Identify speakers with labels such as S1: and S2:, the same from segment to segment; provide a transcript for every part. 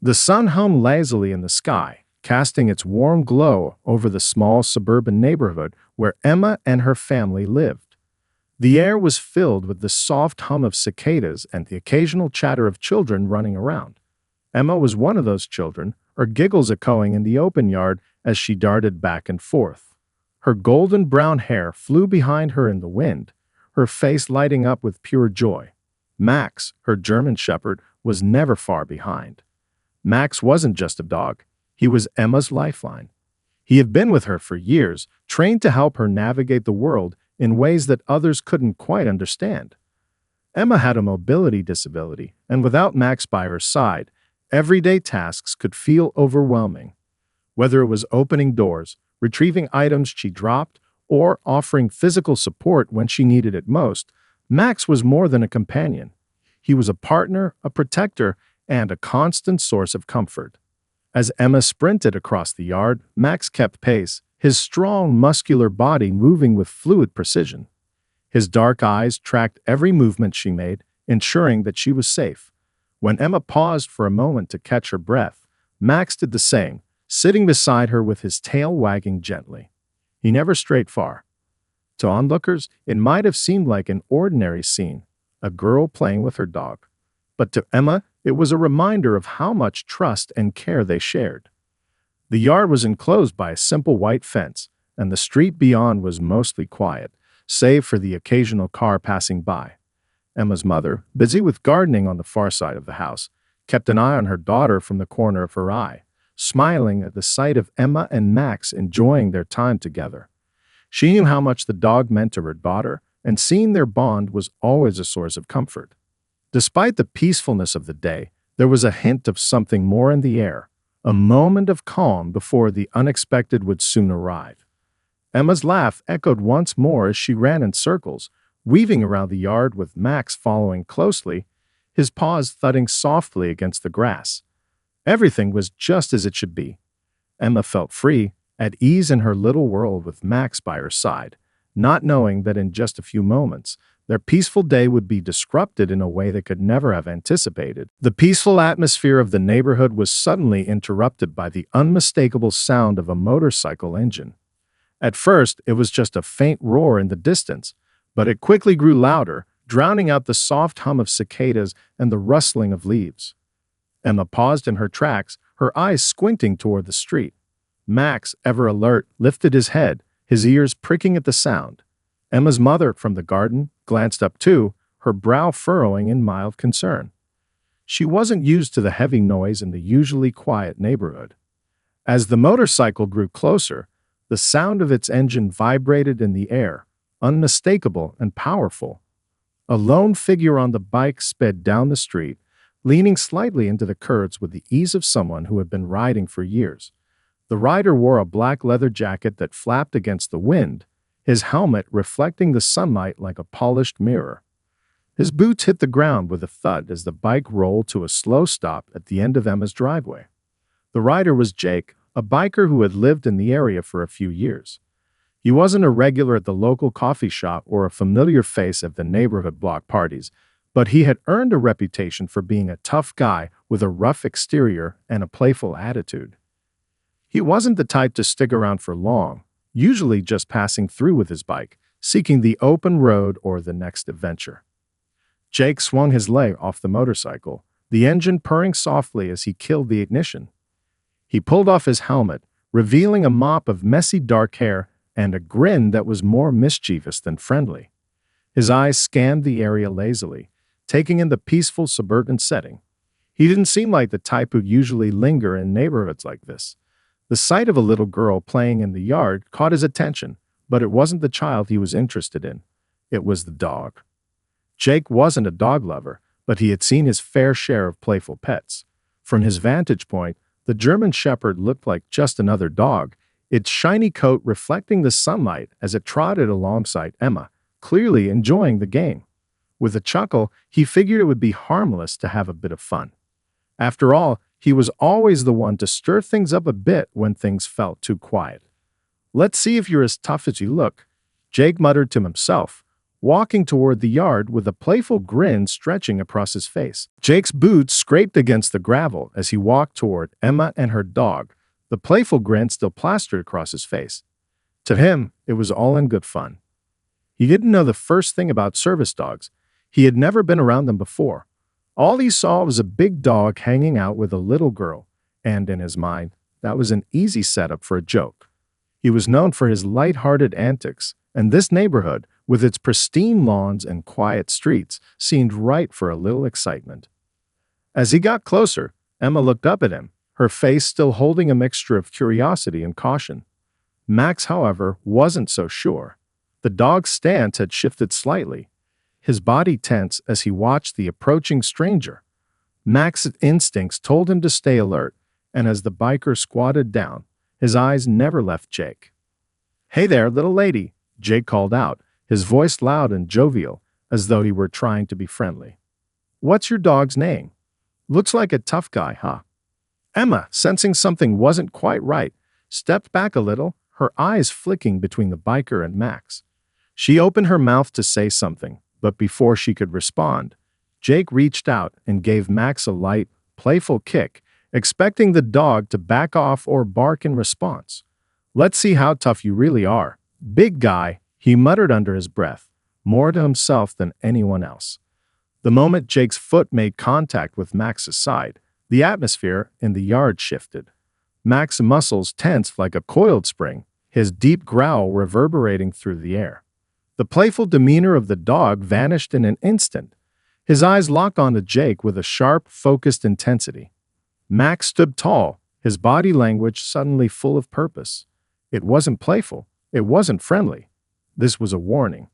S1: The sun hung lazily in the sky, casting its warm glow over the small suburban neighborhood where Emma and her family lived. The air was filled with the soft hum of cicadas and the occasional chatter of children running around. Emma was one of those children, her giggles echoing in the open yard as she darted back and forth. Her golden brown hair flew behind her in the wind, her face lighting up with pure joy. Max, her German shepherd, was never far behind. Max wasn't just a dog, he was Emma's lifeline. He had been with her for years, trained to help her navigate the world in ways that others couldn't quite understand. Emma had a mobility disability, and without Max by her side, everyday tasks could feel overwhelming. Whether it was opening doors, retrieving items she dropped, or offering physical support when she needed it most, Max was more than a companion. He was a partner, a protector, and a constant source of comfort. As Emma sprinted across the yard, Max kept pace, his strong, muscular body moving with fluid precision. His dark eyes tracked every movement she made, ensuring that she was safe. When Emma paused for a moment to catch her breath, Max did the same, sitting beside her with his tail wagging gently. He never strayed far. To onlookers, it might have seemed like an ordinary scene, a girl playing with her dog. But to Emma, it was a reminder of how much trust and care they shared. The yard was enclosed by a simple white fence, and the street beyond was mostly quiet, save for the occasional car passing by. Emma's mother, busy with gardening on the far side of the house, kept an eye on her daughter from the corner of her eye, smiling at the sight of Emma and Max enjoying their time together. She knew how much the dog meant to her daughter, and seeing their bond was always a source of comfort. Despite the peacefulness of the day, there was a hint of something more in the air, a moment of calm before the unexpected would soon arrive. Emma's laugh echoed once more as she ran in circles, weaving around the yard with Max following closely, his paws thudding softly against the grass. Everything was just as it should be. Emma felt free, at ease in her little world with Max by her side, not knowing that in just a few moments, their peaceful day would be disrupted in a way they could never have anticipated. The peaceful atmosphere of the neighborhood was suddenly interrupted by the unmistakable sound of a motorcycle engine. At first, it was just a faint roar in the distance, but it quickly grew louder, drowning out the soft hum of cicadas and the rustling of leaves. Emma paused in her tracks, her eyes squinting toward the street. Max, ever alert, lifted his head, his ears pricking at the sound. Emma's mother, from the garden, glanced up too, her brow furrowing in mild concern. She wasn't used to the heavy noise in the usually quiet neighborhood. As the motorcycle grew closer, the sound of its engine vibrated in the air, unmistakable and powerful. A lone figure on the bike sped down the street, leaning slightly into the curves with the ease of someone who had been riding for years. The rider wore a black leather jacket that flapped against the wind, his helmet reflecting the sunlight like a polished mirror. His boots hit the ground with a thud as the bike rolled to a slow stop at the end of Emma's driveway. The rider was Jake, a biker who had lived in the area for a few years. He wasn't a regular at the local coffee shop or a familiar face at the neighborhood block parties, but he had earned a reputation for being a tough guy with a rough exterior and a playful attitude. He wasn't the type to stick around for long, usually just passing through with his bike, seeking the open road or the next adventure. Jake swung his leg off the motorcycle, the engine purring softly as he killed the ignition. He pulled off his helmet, revealing a mop of messy dark hair and a grin that was more mischievous than friendly. His eyes scanned the area lazily, taking in the peaceful suburban setting. He didn't seem like the type who'd usually linger in neighborhoods like this. The sight of a little girl playing in the yard caught his attention, but it wasn't the child he was interested in. It was the dog. Jake wasn't a dog lover, but he had seen his fair share of playful pets. From his vantage point, the German Shepherd looked like just another dog, its shiny coat reflecting the sunlight as it trotted alongside Emma, clearly enjoying the game. With a chuckle, he figured it would be harmless to have a bit of fun. After all, he was always the one to stir things up a bit when things felt too quiet. "Let's see if you're as tough as you look," Jake muttered to himself, walking toward the yard with a playful grin stretching across his face. Jake's boots scraped against the gravel as he walked toward Emma and her dog, the playful grin still plastered across his face. To him, it was all in good fun. He didn't know the first thing about service dogs. He had never been around them before. All he saw was a big dog hanging out with a little girl, and in his mind, that was an easy setup for a joke. He was known for his light-hearted antics, and this neighborhood, with its pristine lawns and quiet streets, seemed right for a little excitement. As he got closer, Emma looked up at him, her face still holding a mixture of curiosity and caution. Max, however, wasn't so sure. The dog's stance had shifted slightly, his body tense as he watched the approaching stranger. Max's instincts told him to stay alert, and as the biker squatted down, his eyes never left Jake. "Hey there, little lady," Jake called out, his voice loud and jovial, as though he were trying to be friendly. "What's your dog's name? Looks like a tough guy, huh?" Emma, sensing something wasn't quite right, stepped back a little, her eyes flicking between the biker and Max. She opened her mouth to say something, but before she could respond, Jake reached out and gave Max a light, playful kick, expecting the dog to back off or bark in response. "Let's see how tough you really are, big guy," he muttered under his breath, more to himself than anyone else. The moment Jake's foot made contact with Max's side, the atmosphere in the yard shifted. Max's muscles tensed like a coiled spring, his deep growl reverberating through the air. The playful demeanor of the dog vanished in an instant. His eyes locked onto Jake with a sharp, focused intensity. Max stood tall, his body language suddenly full of purpose. It wasn't playful. It wasn't friendly. This was a warning.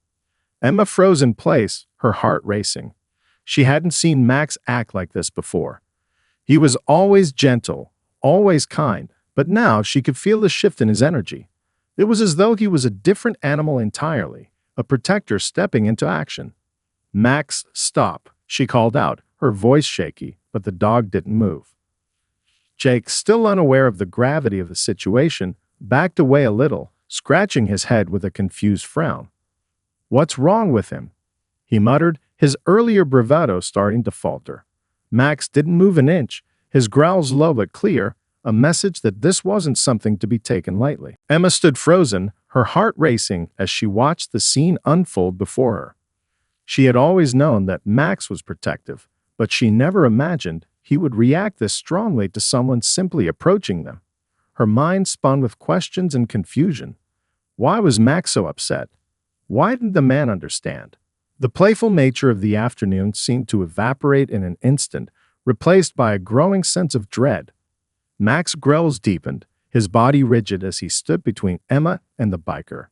S1: Emma froze in place, her heart racing. She hadn't seen Max act like this before. He was always gentle, always kind, but now she could feel the shift in his energy. It was as though he was a different animal entirely, a protector stepping into action. "Max, stop," she called out, her voice shaky, but the dog didn't move. Jake, still unaware of the gravity of the situation, backed away a little, scratching his head with a confused frown. "What's wrong with him?" he muttered, his earlier bravado starting to falter. Max didn't move an inch, his growls low but clear, a message that this wasn't something to be taken lightly. Emma stood frozen, her heart racing as she watched the scene unfold before her. She had always known that Max was protective, but she never imagined he would react this strongly to someone simply approaching them. Her mind spun with questions and confusion. Why was Max so upset? Why didn't the man understand? The playful nature of the afternoon seemed to evaporate in an instant, replaced by a growing sense of dread. Max's growls deepened, his body rigid as he stood between Emma and the biker.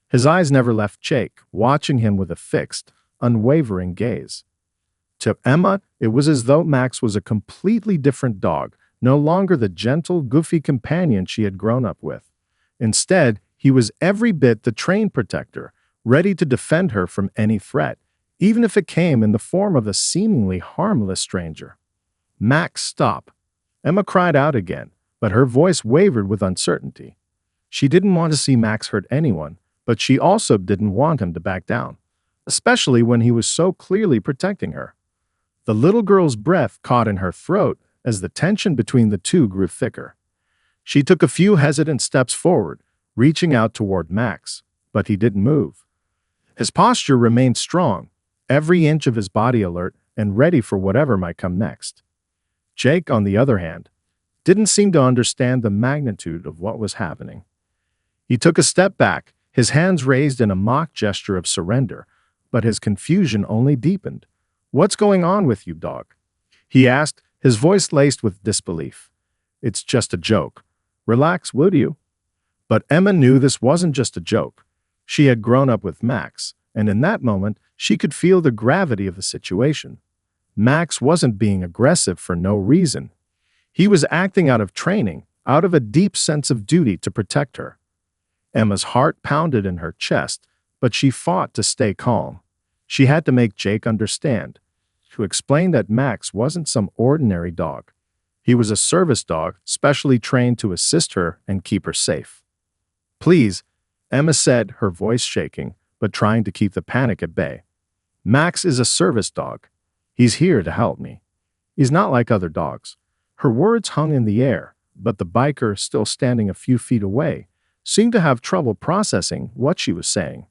S1: His eyes never left Jake, watching him with a fixed, unwavering gaze. To Emma, it was as though Max was a completely different dog, no longer the gentle, goofy companion she had grown up with. Instead, he was every bit the trained protector, ready to defend her from any threat, even if it came in the form of a seemingly harmless stranger. "Max, stop!" Emma cried out again, but her voice wavered with uncertainty. She didn't want to see Max hurt anyone, but she also didn't want him to back down, especially when he was so clearly protecting her. The little girl's breath caught in her throat as the tension between the two grew thicker. She took a few hesitant steps forward, reaching out toward Max, but he didn't move. His posture remained strong, every inch of his body alert and ready for whatever might come next. Jake, on the other hand, didn't seem to understand the magnitude of what was happening. He took a step back, his hands raised in a mock gesture of surrender, but his confusion only deepened. "What's going on with you, dog?" he asked, his voice laced with disbelief. "It's just a joke. Relax, would you?" But Emma knew this wasn't just a joke. She had grown up with Max, and in that moment, she could feel the gravity of the situation. Max wasn't being aggressive for no reason. He was acting out of training, out of a deep sense of duty to protect her. Emma's heart pounded in her chest, but she fought to stay calm. She had to make Jake understand, to explain that Max wasn't some ordinary dog. He was a service dog, specially trained to assist her and keep her safe. "Please," Emma said, her voice shaking, but trying to keep the panic at bay. Max is a service dog. He's here to help me. He's not like other dogs. Her words hung in the air, but the biker, still standing a few feet away, seemed to have trouble processing what she was saying.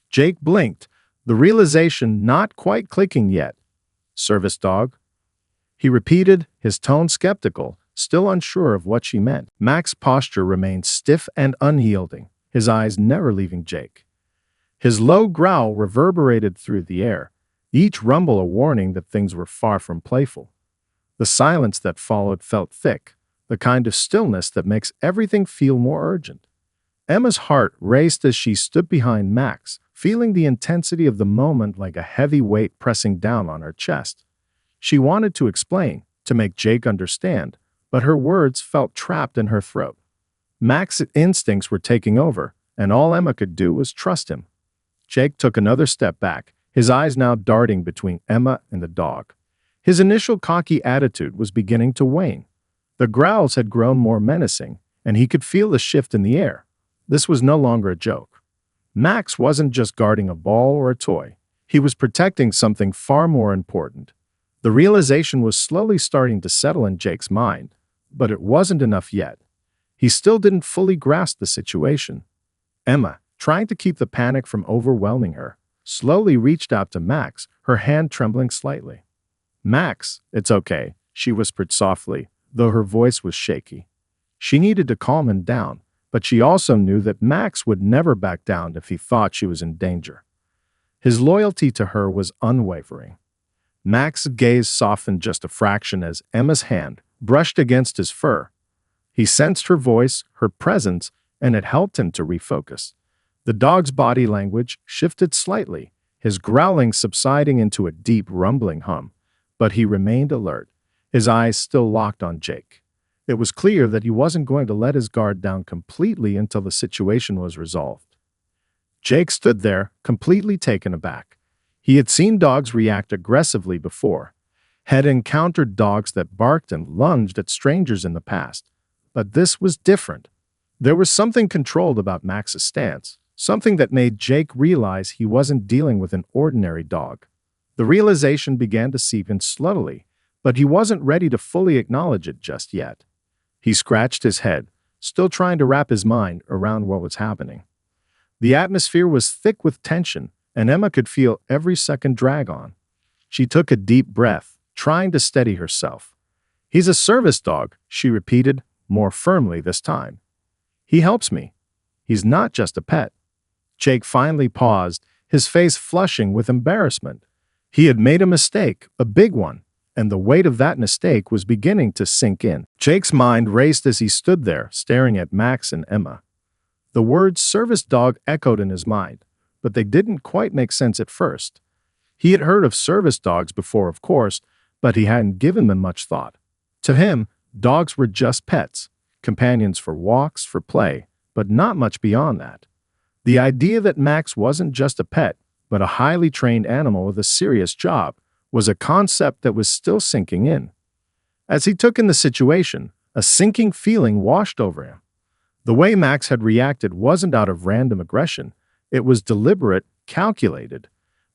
S1: Jake blinked, the realization not quite clicking yet. Service dog? He repeated, his tone skeptical, still unsure of what she meant. Max's posture remained stiff and unyielding, his eyes never leaving Jake. His low growl reverberated through the air, each rumble a warning that things were far from playful. The silence that followed felt thick, the kind of stillness that makes everything feel more urgent. Emma's heart raced as she stood behind Max, feeling the intensity of the moment like a heavy weight pressing down on her chest. She wanted to explain, to make Jake understand, but her words felt trapped in her throat. Max's instincts were taking over, and all Emma could do was trust him. Jake took another step back, his eyes now darting between Emma and the dog. His initial cocky attitude was beginning to wane. The growls had grown more menacing, and he could feel the shift in the air. This was no longer a joke. Max wasn't just guarding a ball or a toy. He was protecting something far more important. The realization was slowly starting to settle in Jake's mind, but it wasn't enough yet. He still didn't fully grasp the situation. Emma, trying to keep the panic from overwhelming her, slowly reached out to Max, her hand trembling slightly. "Max, it's okay," she whispered softly, though her voice was shaky. She needed to calm him down, but she also knew that Max would never back down if he thought she was in danger. His loyalty to her was unwavering. Max's gaze softened just a fraction as Emma's hand brushed against his fur. He sensed her voice, her presence, and it helped him to refocus. The dog's body language shifted slightly, his growling subsiding into a deep, rumbling hum, but he remained alert, his eyes still locked on Jake. It was clear that he wasn't going to let his guard down completely until the situation was resolved. Jake stood there, completely taken aback. He had seen dogs react aggressively before, had encountered dogs that barked and lunged at strangers in the past, but this was different. There was something controlled about Max's stance, something that made Jake realize he wasn't dealing with an ordinary dog. The realization began to seep in slowly, but he wasn't ready to fully acknowledge it just yet. He scratched his head, still trying to wrap his mind around what was happening. The atmosphere was thick with tension, and Emma could feel every second drag on. She took a deep breath, trying to steady herself. "He's a service dog," she repeated, more firmly this time. "He helps me. He's not just a pet." Jake finally paused, his face flushing with embarrassment. He had made a mistake, a big one, and the weight of that mistake was beginning to sink in. Jake's mind raced as he stood there, staring at Max and Emma. The words service dog echoed in his mind, but they didn't quite make sense at first. He had heard of service dogs before, of course, but he hadn't given them much thought. To him, dogs were just pets, companions for walks, for play, but not much beyond that. The idea that Max wasn't just a pet, but a highly trained animal with a serious job, was a concept that was still sinking in. As he took in the situation, a sinking feeling washed over him. The way Max had reacted wasn't out of random aggression, it was deliberate, calculated.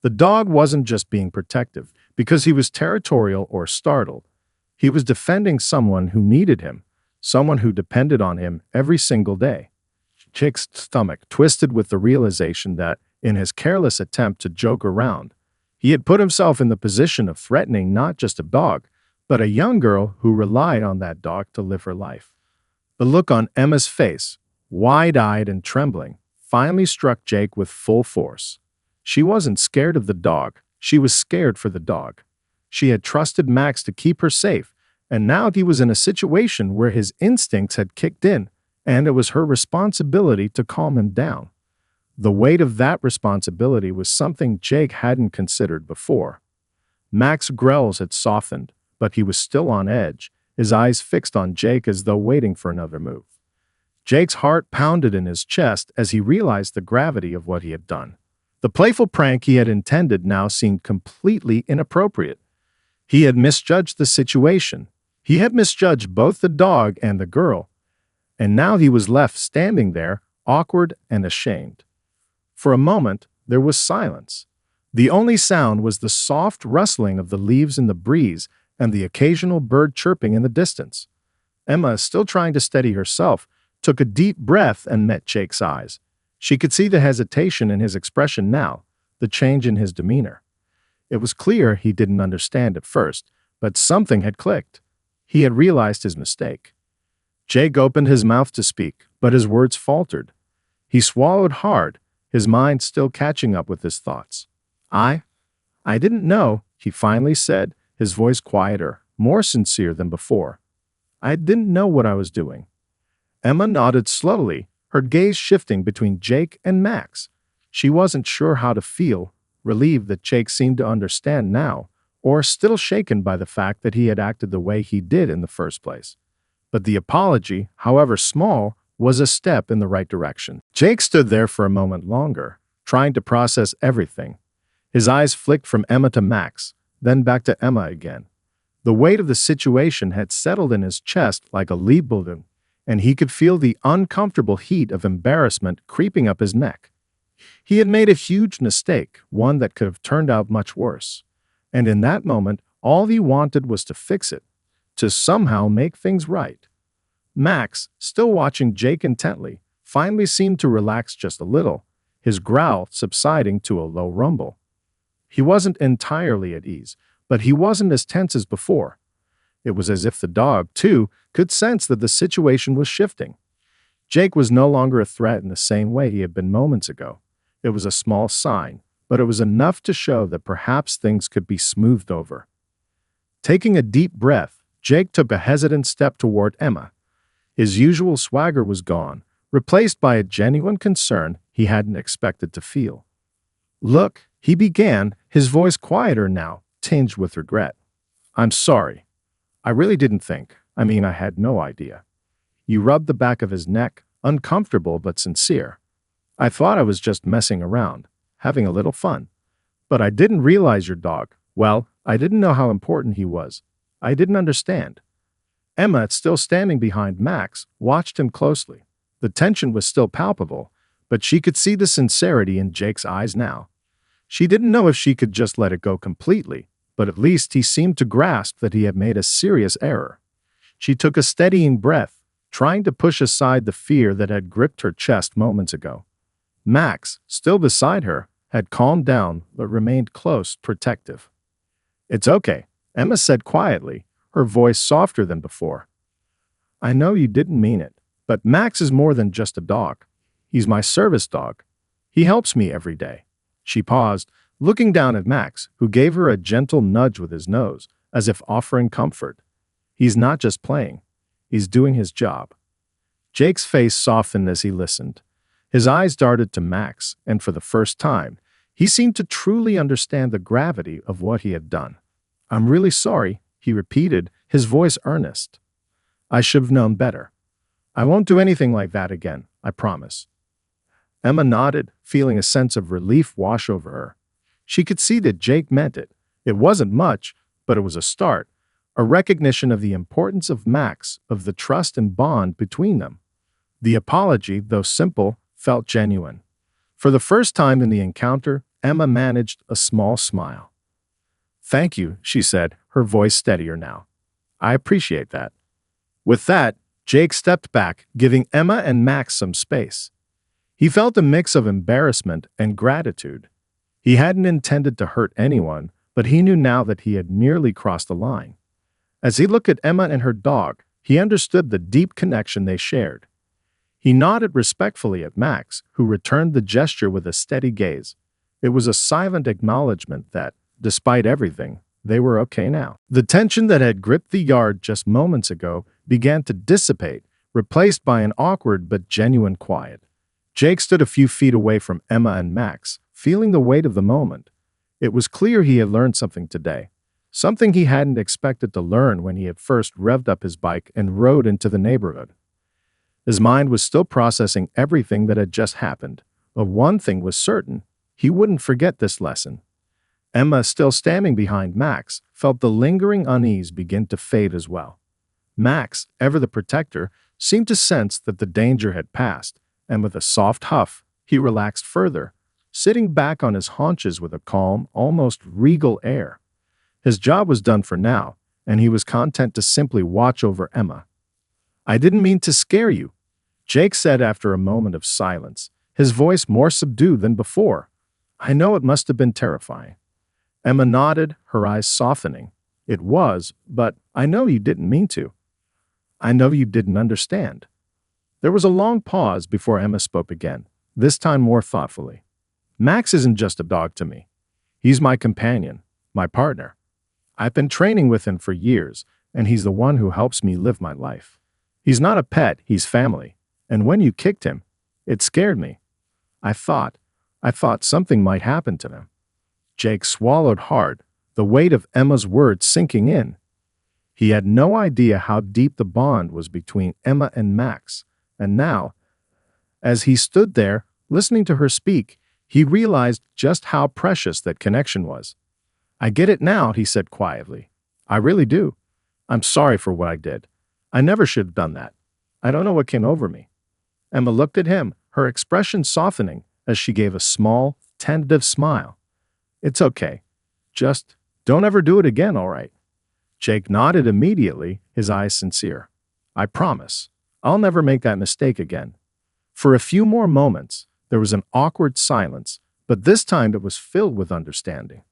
S1: The dog wasn't just being protective because he was territorial or startled. He was defending someone who needed him, someone who depended on him every single day. Jake's stomach twisted with the realization that, in his careless attempt to joke around, he had put himself in the position of threatening not just a dog, but a young girl who relied on that dog to live her life. The look on Emma's face, wide-eyed and trembling, finally struck Jake with full force. She wasn't scared of the dog, she was scared for the dog. She had trusted Max to keep her safe, and now he was in a situation where his instincts had kicked in, and it was her responsibility to calm him down. The weight of that responsibility was something Jake hadn't considered before. Max's growls had softened, but he was still on edge, his eyes fixed on Jake as though waiting for another move. Jake's heart pounded in his chest as he realized the gravity of what he had done. The playful prank he had intended now seemed completely inappropriate. He had misjudged the situation. He had misjudged both the dog and the girl, and now he was left standing there, awkward and ashamed. For a moment, there was silence. The only sound was the soft rustling of the leaves in the breeze and the occasional bird chirping in the distance. Emma, still trying to steady herself, took a deep breath and met Jake's eyes. She could see the hesitation in his expression now, the change in his demeanor. It was clear he didn't understand at first, but something had clicked. He had realized his mistake. Jake opened his mouth to speak, but his words faltered. He swallowed hard, his mind still catching up with his thoughts. I didn't know, he finally said, his voice quieter, more sincere than before. I didn't know what I was doing. Emma nodded slowly, her gaze shifting between Jake and Max. She wasn't sure how to feel, relieved that Jake seemed to understand now, or still shaken by the fact that he had acted the way he did in the first place. But the apology, however small, was a step in the right direction. Jake stood there for a moment longer, trying to process everything. His eyes flicked from Emma to Max, then back to Emma again. The weight of the situation had settled in his chest like a lead balloon, and he could feel the uncomfortable heat of embarrassment creeping up his neck. He had made a huge mistake, one that could have turned out much worse. And in that moment, all he wanted was to fix it, to somehow make things right. Max, still watching Jake intently, finally seemed to relax just a little, his growl subsiding to a low rumble. He wasn't entirely at ease, but he wasn't as tense as before. It was as if the dog, too, could sense that the situation was shifting. Jake was no longer a threat in the same way he had been moments ago. It was a small sign, but it was enough to show that perhaps things could be smoothed over. Taking a deep breath, Jake took a hesitant step toward Emma. His usual swagger was gone, replaced by a genuine concern he hadn't expected to feel. Look, he began, his voice quieter now, tinged with regret. I'm sorry. I really didn't think. I had no idea. You rubbed the back of his neck, uncomfortable but sincere. I thought I was just messing around, having a little fun. But I didn't realize your dog. Well, I didn't know how important he was. I didn't understand. Emma, still standing behind Max, watched him closely. The tension was still palpable, but she could see the sincerity in Jake's eyes now. She didn't know if she could just let it go completely, but at least he seemed to grasp that he had made a serious error. She took a steadying breath, trying to push aside the fear that had gripped her chest moments ago. Max, still beside her, had calmed down but remained close, protective. It's okay, Emma said quietly, her voice softer than before. I know you didn't mean it, but Max is more than just a dog. He's my service dog. He helps me every day. She paused, looking down at Max, who gave her a gentle nudge with his nose, as if offering comfort. He's not just playing. He's doing his job. Jake's face softened as he listened. His eyes darted to Max, and for the first time, he seemed to truly understand the gravity of what he had done. I'm really sorry, he repeated, his voice earnest. I should have known better. I won't do anything like that again, I promise. Emma nodded, feeling a sense of relief wash over her. She could see that Jake meant it. It wasn't much, but it was a start, a recognition of the importance of Max, of the trust and bond between them. The apology, though simple, felt genuine. For the first time in the encounter, Emma managed a small smile. Thank you, she said, her voice steadier now. I appreciate that. With that, Jake stepped back, giving Emma and Max some space. He felt a mix of embarrassment and gratitude. He hadn't intended to hurt anyone, but he knew now that he had nearly crossed the line. As he looked at Emma and her dog, he understood the deep connection they shared. He nodded respectfully at Max, who returned the gesture with a steady gaze. It was a silent acknowledgement that, despite everything, they were okay now. The tension that had gripped the yard just moments ago began to dissipate, replaced by an awkward but genuine quiet. Jake stood a few feet away from Emma and Max, feeling the weight of the moment. It was clear he had learned something today, something he hadn't expected to learn when he had first revved up his bike and rode into the neighborhood. His mind was still processing everything that had just happened, but one thing was certain: he wouldn't forget this lesson. Emma, still standing behind Max, felt the lingering unease begin to fade as well. Max, ever the protector, seemed to sense that the danger had passed, and with a soft huff, he relaxed further, sitting back on his haunches with a calm, almost regal air. His job was done for now, and he was content to simply watch over Emma. "I didn't mean to scare you," Jake said after a moment of silence, his voice more subdued than before. "I know it must have been terrifying." Emma nodded, her eyes softening. "It was, but I know you didn't mean to. I know you didn't understand." There was a long pause before Emma spoke again, this time more thoughtfully. "Max isn't just a dog to me. He's my companion, my partner. I've been training with him for years, and he's the one who helps me live my life. He's not a pet, he's family. And when you kicked him, it scared me. I thought something might happen to him." Jake swallowed hard, the weight of Emma's words sinking in. He had no idea how deep the bond was between Emma and Max, and now, as he stood there, listening to her speak, he realized just how precious that connection was. "I get it now," he said quietly. "I really do. I'm sorry for what I did. I never should have done that. I don't know what came over me." Emma looked at him, her expression softening as she gave a small, tentative smile. "It's okay. Just don't ever do it again, all right?" Jake nodded immediately, his eyes sincere. "I promise. I'll never make that mistake again." For a few more moments, there was an awkward silence, but this time it was filled with understanding.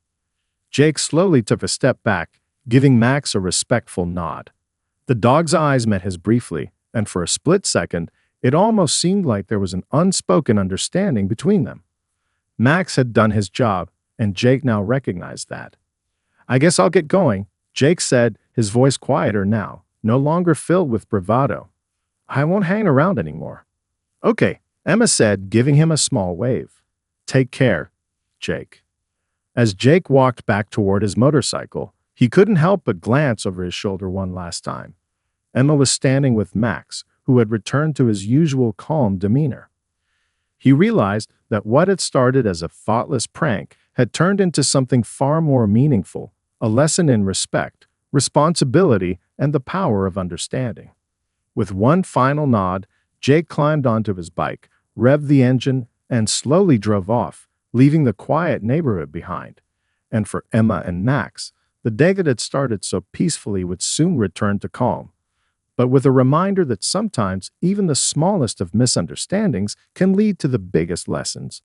S1: Jake slowly took a step back, giving Max a respectful nod. The dog's eyes met his briefly, and for a split second, it almost seemed like there was an unspoken understanding between them. Max had done his job, and Jake now recognized that. "I guess I'll get going," Jake said, his voice quieter now, no longer filled with bravado. "I won't hang around anymore." "Okay," Emma said, giving him a small wave. "Take care, Jake." As Jake walked back toward his motorcycle, he couldn't help but glance over his shoulder one last time. Emma was standing with Max, who had returned to his usual calm demeanor. He realized that what had started as a thoughtless prank had turned into something far more meaningful, a lesson in respect, responsibility, and the power of understanding. With one final nod, Jake climbed onto his bike, revved the engine, and slowly drove off, leaving the quiet neighborhood behind. And for Emma and Max, the day that had started so peacefully would soon return to calm, but with a reminder that sometimes even the smallest of misunderstandings can lead to the biggest lessons.